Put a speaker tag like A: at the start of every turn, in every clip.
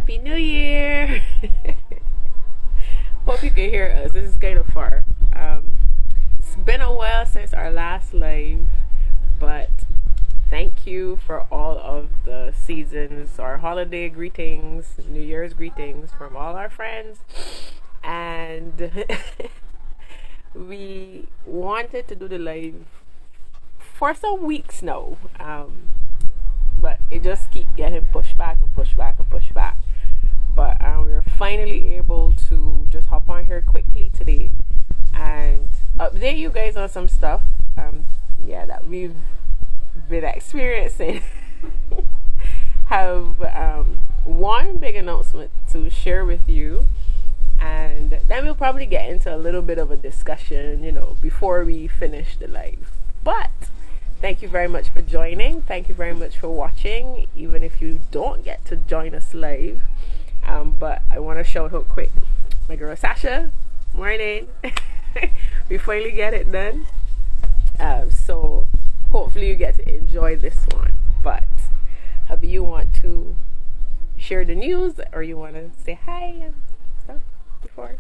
A: Happy New Year! Hope you can hear us. This is kind of far. It's been a while since our last live, but thank you for all of the seasons, our holiday greetings, New Year's greetings from all our friends. And we wanted to do the live for some weeks now. But it just keep getting pushed back and pushed back and pushed back. But we're finally able to just hop on here quickly today and update you guys on some stuff that we've been experiencing. Have one big announcement to share with you, and then we'll probably get into a little bit of a discussion, before we finish the live. But thank you very much for joining. Thank you very much for watching, even if you don't get to join us live. But I want to shout out quick my girl Sasha. Morning. We finally get it done. So hopefully you get to enjoy this one. But Hubby, you want to share the news, or you want to say hi and stuff before?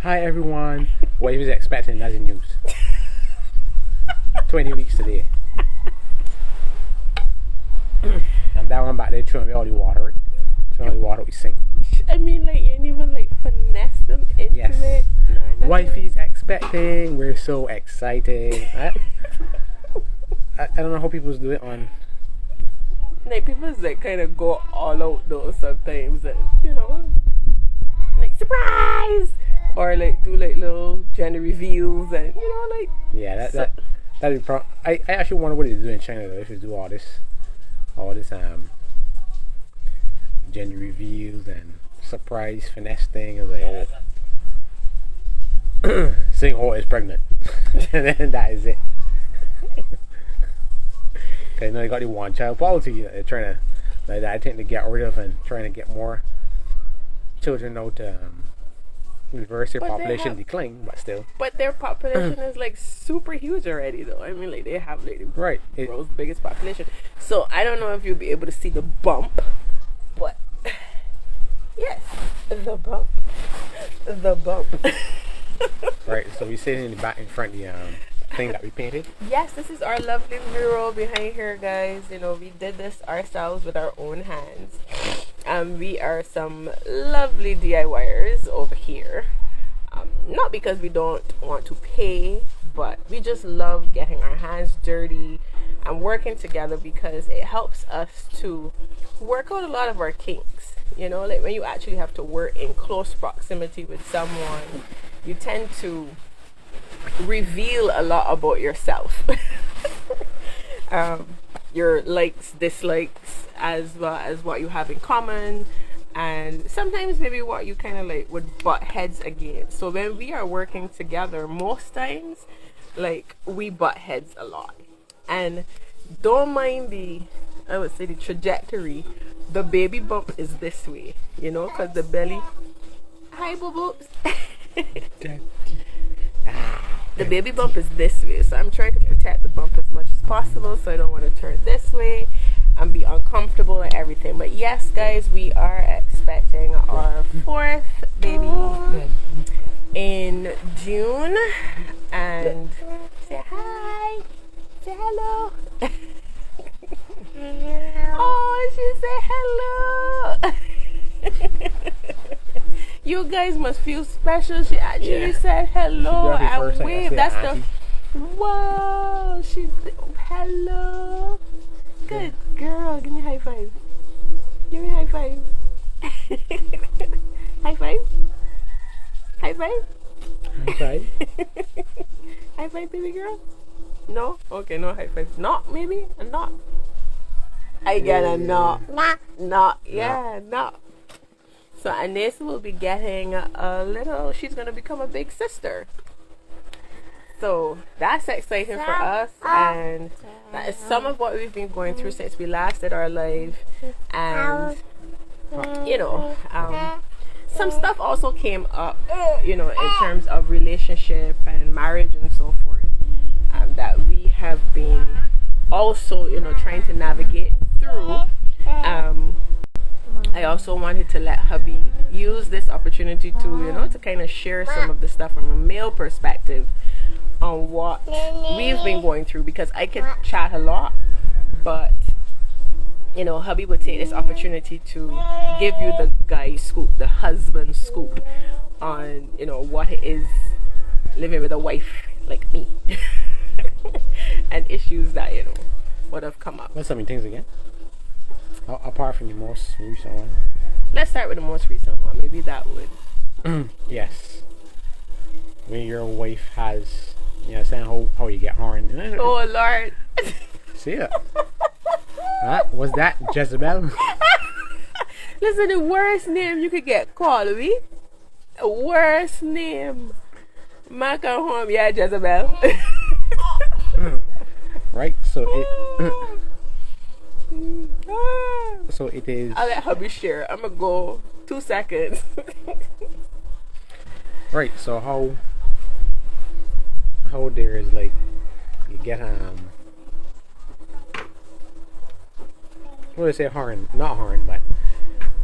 B: Hi everyone. What he was expecting as a news. 20 weeks today. And that one back there throwing me all the water. Throwing all the water we sing.
A: I mean, like, you didn't even finesse them into it. No,
B: Wifey's expecting. We're so excited. I don't know how people do it on.
A: Like, people kind of go all out though sometimes, and surprise, or do little gender reveals, and
B: Yeah, that'd be I actually wonder what they do in China though, if they do all this gender reveals and surprise finesse thing. Like, saying is pregnant. And then that is it. Because they got the one child policy that they're trying to, I think, to get rid of, and trying to get more children out to reverse their population decline, but still.
A: But their population is super huge already, though. I mean, they have the world's biggest population. So I don't know if you'll be able to see the bump, but yes, the bump.
B: Right. So we're sitting in the back in front of the thing that we painted.
A: Yes, this is our lovely mural behind here, guys. We did this ourselves with our own hands. We are some lovely DIYers over here. Not because we don't want to pay, but we just love getting our hands dirty and working together, because it helps us to work out a lot of our kinks. When you actually have to work in close proximity with someone, you tend to reveal a lot about yourself. Your likes, dislikes, as well as what you have in common, and sometimes maybe what you kind of would butt heads against. So when we are working together, most times we butt heads a lot, and don't mind the trajectory. The baby bump is this way, because the belly, hi boo boobs. The baby bump is this way, so I'm trying to protect the bump as much as possible, so I don't want to turn this way and be uncomfortable and everything. But yes, guys, we are expecting our 4th baby in June. And say hi, say hello. Oh, she said hello. You guys must feel special. She actually said hello and waved. That's the wow. Hello. Good girl. Give me a high five. Give me a high five. High five. High five.
B: High five.
A: High five, baby girl. No. Okay, no high five. Not maybe a not. I get a not. Not. Yeah, not. So Anessa will be getting she's going to become a big sister. So that's exciting for us, and that is some of what we've been going through since we last did our live. And, some stuff also came up, in terms of relationship and marriage and so forth, that we have been also, trying to navigate through. I also wanted to let hubby use this opportunity to, to kind of share some of the stuff from a male perspective on what we've been going through, because I could chat a lot, but hubby would take this opportunity to give you the guy scoop, the husband scoop on what it is living with a wife like me and issues that would have come up.
B: What's some things again? Apart from the most recent one.
A: Let's start with the most recent one. Maybe that would.
B: Yes. When your wife has, saying how you get horny.
A: Oh Lord.
B: See it? Was that Jezebel?
A: Listen, the worst name you could get called, we. Worst name. Man come home, yeah, Jezebel.
B: Right, so it is.
A: I'll let hubby share. I'm gonna go 2 seconds.
B: Right, so how there is like you get what do I say, horn? Not horn, but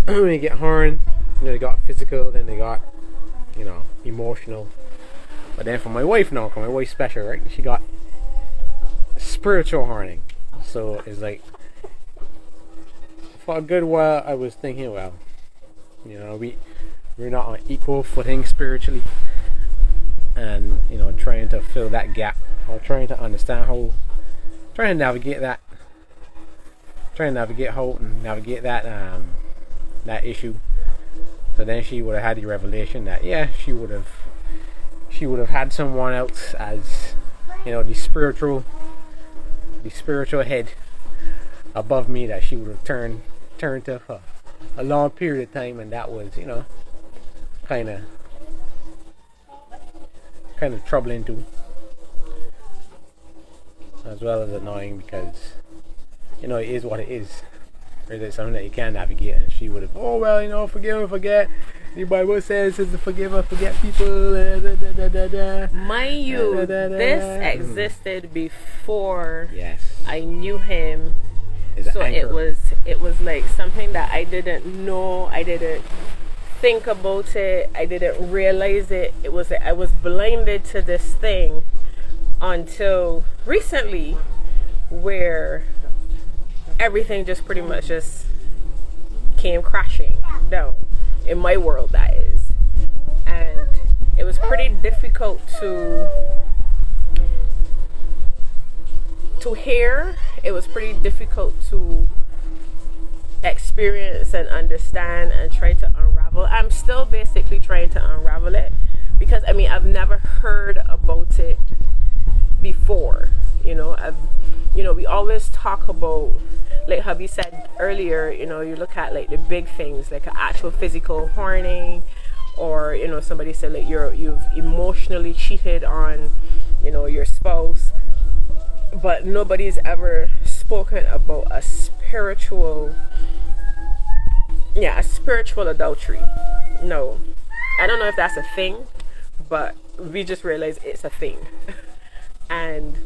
B: when you get horn, they got physical, then they got emotional. But then for my wife now, cause my wife's special, right? She got spiritual horning. So it's like for a good while I was thinking, well, we're not on equal footing spiritually, and trying to fill that gap, or trying to understand how, trying to navigate that, navigate that issue. So then she would have had the revelation that she would have had someone else as the spiritual head above me that she would have turned to for a long period of time, and that was kind of troubling too, as well as annoying, because it is what it is. Or is it something that you can navigate? And she would have, forgive and forget. The Bible says it's to forgive and forget people.
A: Mind you, this existed before
B: yes.
A: I knew him. So it was like something that I didn't know. I didn't think about it. I didn't realize it. It was I was blinded to this thing until recently, where everything just pretty much just came crashing down in my world, that is. And it was pretty difficult to hear. It was pretty difficult to experience and understand and try to unravel. I'm still basically trying to unravel it, because I've never heard about it before. We always talk about, like hubby said earlier, you look at like the big things, like an actual physical horning, or somebody said like you've emotionally cheated on your spouse, but nobody's ever spoken about a spiritual adultery. No, I don't know if that's a thing, but we just realized it's a thing. And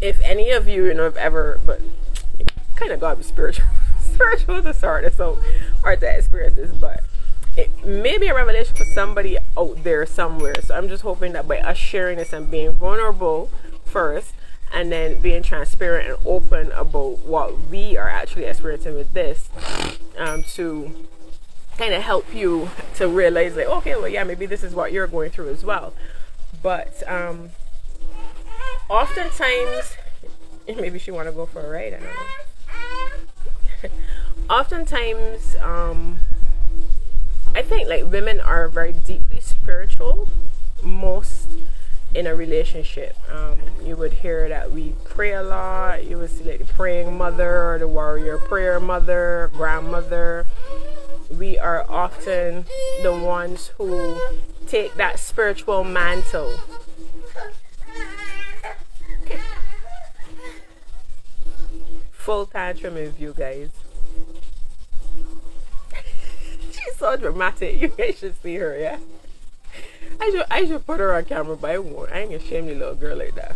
A: if any of you have ever, but kind of gotta be spiritual to start this out, or to experience this, but it may be a revelation for somebody out there somewhere. So I'm just hoping that by us sharing this and being vulnerable first, and then being transparent and open about what we are actually experiencing with this, to kind of help you to realize like, okay, well, yeah, maybe this is what you're going through as well. But oftentimes, maybe she want to go for a ride, I don't know. Oftentimes, I think like women are very deeply spiritual, most in a relationship. You would hear that we pray a lot. You would see like the praying mother, or the warrior prayer mother, grandmother. We are often the ones who take that spiritual mantle. Full tantrum with you guys. She's so dramatic. You guys should see her, yeah? I should put her on camera, but I won't. I ain't gonna shame the little girl like that.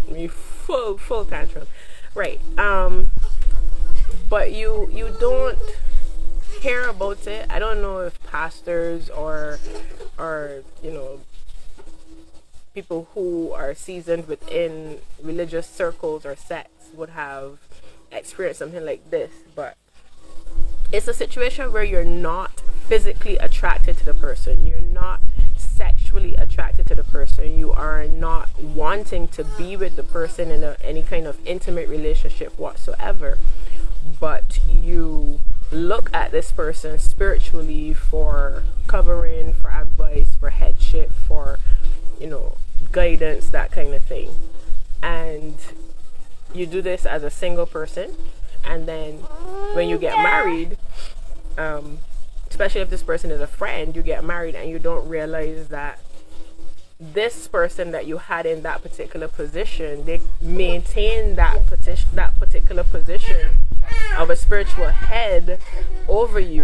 A: I mean, full tantrum. Right. but you don't hear about it. I don't know if pastors or people who are seasoned within religious circles or sects would have experienced something like this, but it's a situation where you're not physically attracted to the person, you're not sexually attracted to the person, you are not wanting to be with the person in any kind of intimate relationship whatsoever, but you look at this person spiritually for covering, for advice, for headship, for guidance, that kind of thing. And you do this as a single person, and then when you get married, especially if this person is a friend, you get married and you don't realize that this person that you had in that particular position, they maintain that particular position of a spiritual head over you,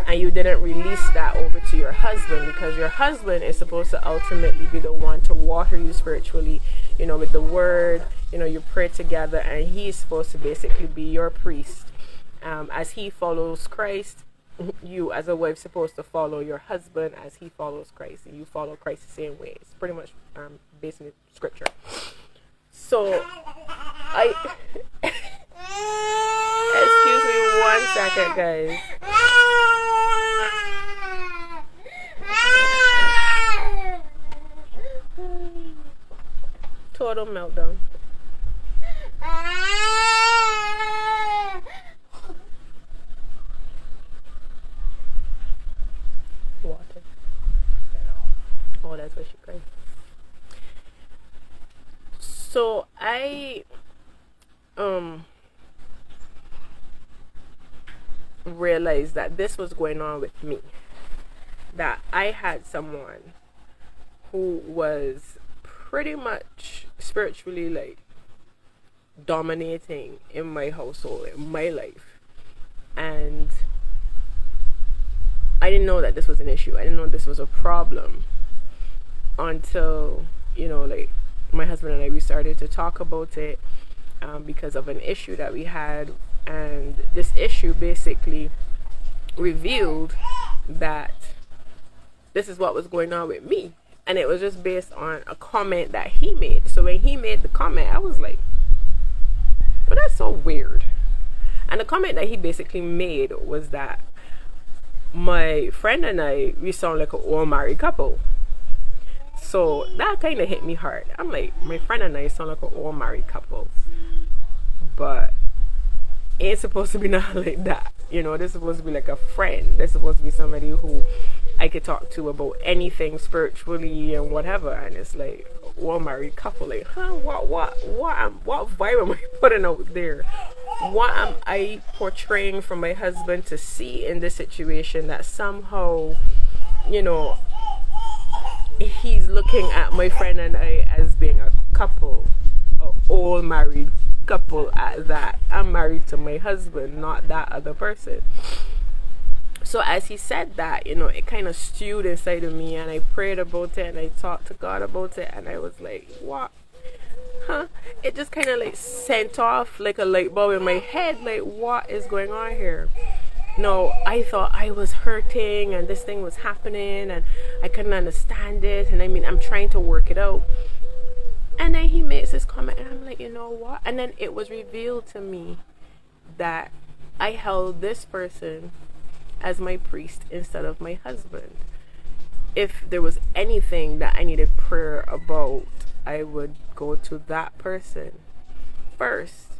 A: and you didn't release that over to your husband, because your husband is supposed to ultimately be the one to water you spiritually, with the word. You pray together, and he's supposed to basically be your priest. As he follows Christ, you as a wife supposed to follow your husband as he follows Christ, and you follow Christ the same way. It's pretty much based in scripture. So excuse me 1 second, guys. Total meltdown. Water. Oh, that's what she cried. So I realized that this was going on with me, that I had someone who was pretty much spiritually like dominating in my household, in my life, and I didn't know that this was an issue. I didn't know this was a problem until my husband and I, we started to talk about it because of an issue that we had, and this issue basically revealed that this is what was going on with me, and it was just based on a comment that he made. So when he made the comment, I was like, well, that's so weird. And the comment that he basically made was that my friend and I, we sound like an old married couple. So that kind of hit me hard. I'm like, my friend and I sound like an old married couple, but it ain't supposed to be nothing like that. This is supposed to be like a friend. This is supposed to be somebody who I could talk to about anything spiritually and whatever. And it's like, old married couple, like, what vibe am I putting out there? What am I portraying for my husband to see in this situation that somehow, he's looking at my friend and I as being a couple, an old married couple at that. I'm married to my husband, not that other person. So as he said that, it kind of stewed inside of me, and I prayed about it and I talked to God about it, and I was like, what? It just kind of like sent off like a light bulb in my head, like, what is going on here? No, I thought I was hurting and this thing was happening and I couldn't understand it, and I'm trying to work it out. And then he makes this comment, and I'm like, you know what? And then it was revealed to me that I held this person as my priest instead of my husband. If there was anything that I needed prayer about, I would go to that person first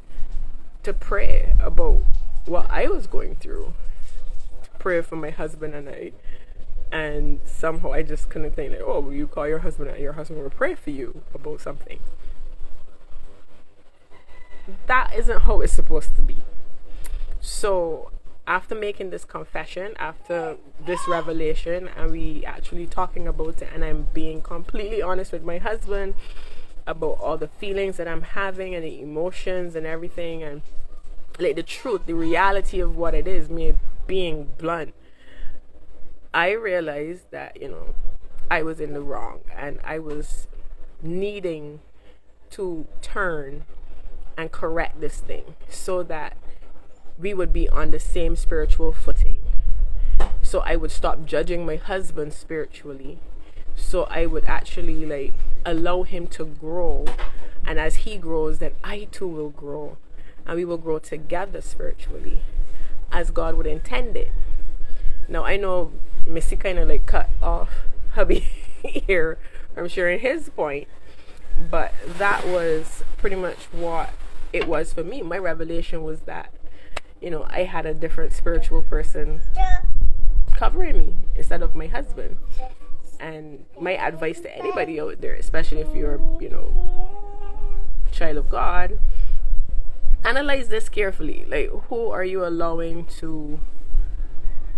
A: to pray about what I was going through, to pray for my husband and I. And somehow I just couldn't think like, oh, will you call your husband and your husband will pray for you about something? That isn't how it's supposed to be. So after making this confession, after this revelation, and we actually talking about it, and I'm being completely honest with my husband about all the feelings that I'm having and the emotions and everything, and like the truth, the reality of what it is, me being blunt, I realized that, I was in the wrong, and I was needing to turn and correct this thing so that we would be on the same spiritual footing. So I would stop judging my husband spiritually. So I would actually like allow him to grow. And as he grows, then I too will grow. And we will grow together spiritually as God would intend it. Now I know Missy kind of like cut off hubby here from sharing his point. But that was pretty much what it was for me. My revelation was that, I had a different spiritual person covering me instead of my husband. And my advice to anybody out there, especially if you're, child of God, analyze this carefully. Like, who are you allowing to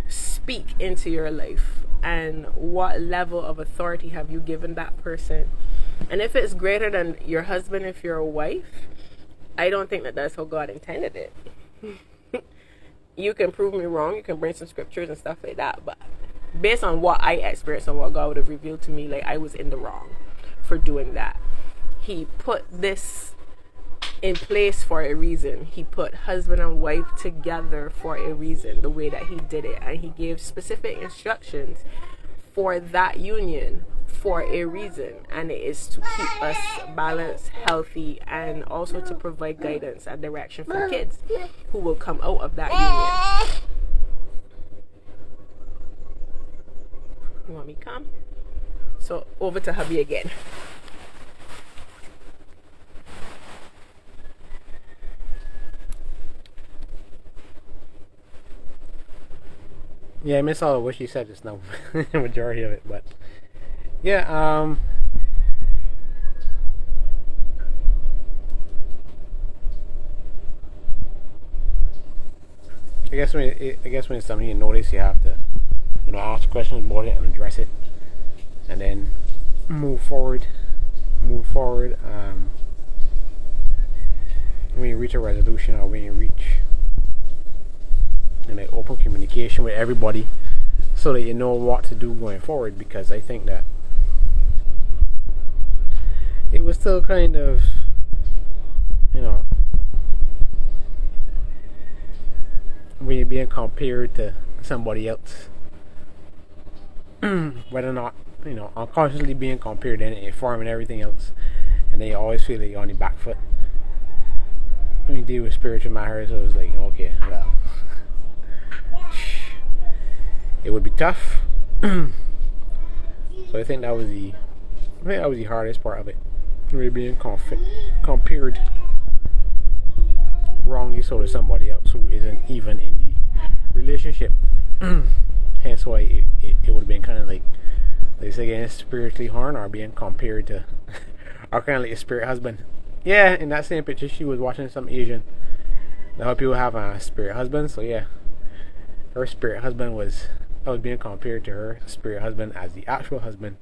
A: speak into your life? And what level of authority have you given that person? And if it's greater than your husband, if you're a wife, I don't think that that's how God intended it. You can prove me wrong. You can bring some scriptures and stuff like that. But based on what I experienced and what God would have revealed to me, like, I was in the wrong for doing that. He put this in place for a reason. He put husband and wife together for a reason, the way that he did it. And he gave specific instructions for that union for a reason, and it is to keep us balanced, healthy, and also to provide guidance and direction for kids who will come out of that union. You want me to come? So over to hubby again.
B: Yeah, I missed all of what she said just now. The majority of it, but yeah, I guess when it's something you notice, you have to, ask questions about it and address it, and then move forward. When you reach a resolution, or when you reach open communication with everybody, so that you know what to do going forward. Because I think that it was still kind of, when you're being compared to somebody else, whether or not, unconsciously being compared in a form and everything else, and then you always feel like you're on the back foot when you deal with spiritual matters. So it was like, okay, well, it would be tough. So I think that was the hardest part of it. Really being compared wrongly so to somebody else who isn't even in the relationship. Hence why it would have been kind of like, let's say, again, spiritually harmed, or being compared to, or kind of like a spirit husband. Yeah, in that same picture, she was watching some Asian. Now people have a spirit husband, so yeah, her spirit husband was being compared to her spirit husband as the actual husband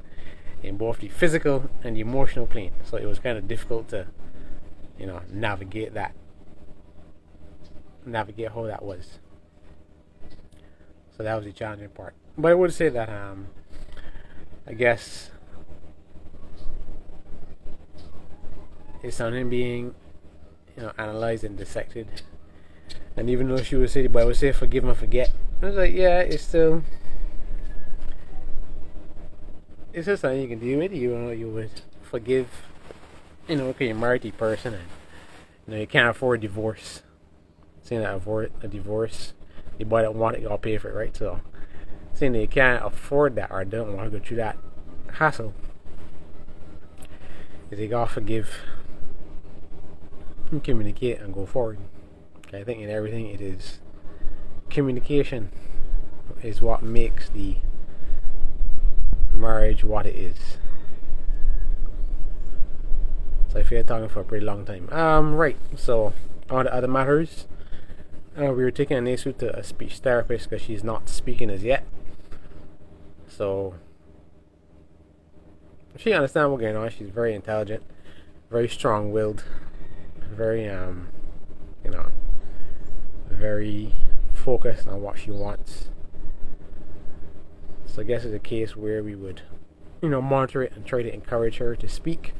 B: in both the physical and the emotional plane. So it was kind of difficult to, navigate how that was. So that was the challenging part. But I would say that I guess it's something being analyzed and dissected. And even though she would say, but I would say forgive and forget, I was like, yeah, it's still something you can deal with. You would forgive, because you're married to a person, and you can't afford divorce. Saying that avoid a divorce, the boy that want it, y'all pay for it, right? So saying that you can't afford that, or don't want to go through that hassle, is you gotta forgive and communicate and go forward. Okay, I think in everything it is communication is what makes the marriage what it is. So I feel talking for a pretty long time. Right, so on to other matters. We were taking Anesu to a speech therapist because she's not speaking as yet. So she understands what's going on. She's very intelligent, very strong-willed, very very focused on what she wants. So I guess it's a case where we would, monitor it and try to encourage her to speak.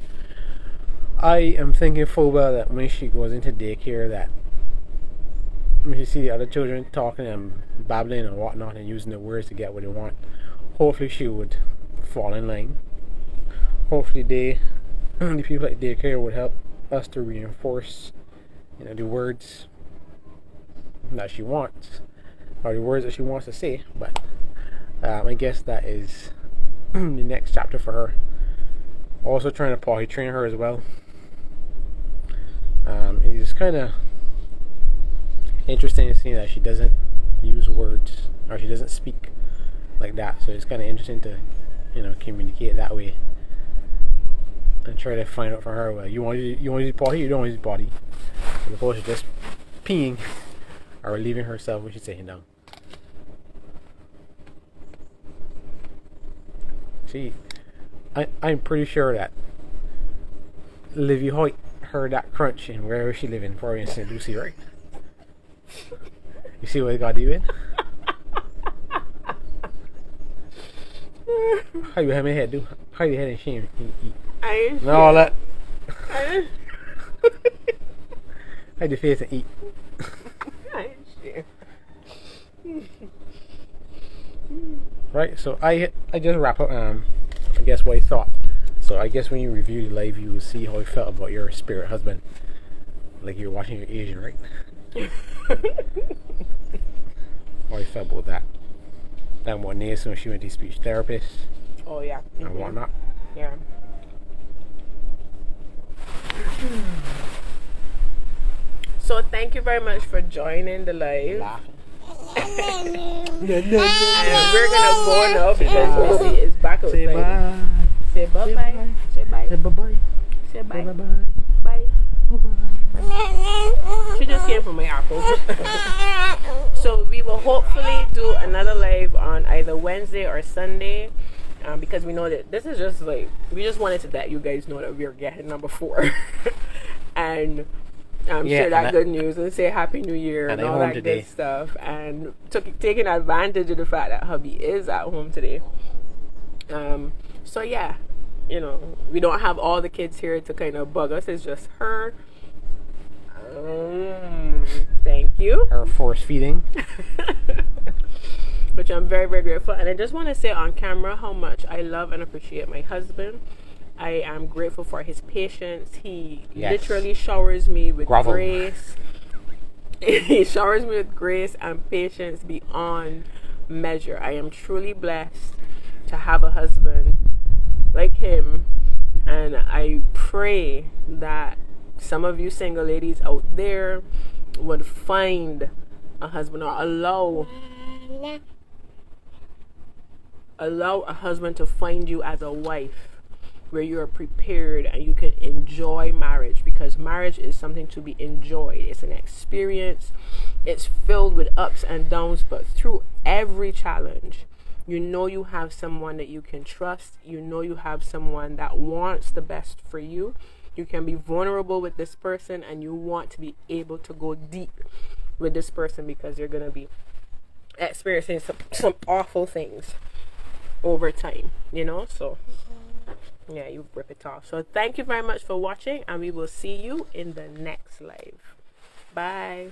B: I am thinking full well that when she goes into daycare, that when you see the other children talking and babbling and whatnot and using the words to get what they want, hopefully she would fall in line. Hopefully the people at daycare would help us to reinforce, the words that she wants, or the words that she wants to say. But I guess that is the next chapter for her. Also trying to potty train her as well. It's kind of interesting to see that she doesn't use words, or she doesn't speak like that. So it's kind of interesting to, communicate that way and try to find out from her. Well, you want to use potty, you don't want to use potty, as opposed to just peeing or relieving herself when she's sitting down. See, I'm pretty sure that Livy Hoyt heard that crunch in wherever she living, probably in St. Lucie, right? You see what it got you in? How you have my head do? How your head and shame eat?
A: I ain't
B: and all that.
A: I
B: How your face and eat?
A: ain't shit.
B: Right, so I just wrap up I guess what I thought. So I guess when you review the live, you will see how I felt about your spirit husband, like you're watching your Asian, right? How I felt about that. Then what Nancy when she went to speech therapist.
A: Oh yeah.
B: And whatnot.
A: Yeah. So thank you very much for joining the live.
B: Laughing.
A: And we're gonna go now because Missy is back outside.
B: Say bye.
A: Say bye bye. Say bye.
B: Say bye bye.
A: Say bye.
B: Bye bye.
A: Bye. She just came from my apple. So we will hopefully do another live on either Wednesday or Sunday, because we know that this is just like, we just wanted to let you guys know that we're getting number 4 and share that good news and say Happy New Year and all that today. Good stuff, and taking advantage of the fact that hubby is at home today. So yeah, we don't have all the kids here to kind of bug us. It's just her. Thank you.
B: Her force feeding.
A: Which I'm very, very grateful. And I just want to say on camera how much I love and appreciate my husband. I am grateful for his patience. He literally showers me with grace. He showers me with grace and patience beyond measure. I am truly blessed to have a husband like him. And I pray that some of you single ladies out there would find a husband, or allow a husband to find you as a wife, where you are prepared and you can enjoy marriage, because marriage is something to be enjoyed. It's an experience. It's filled with ups and downs, but through every challenge, you have someone that you can trust. You have someone that wants the best for you. You can be vulnerable with this person, and you want to be able to go deep with this person, because you're going to be experiencing some awful things over time, so yeah, you rip it off. So thank you very much for watching, and we will see you in the next live. Bye.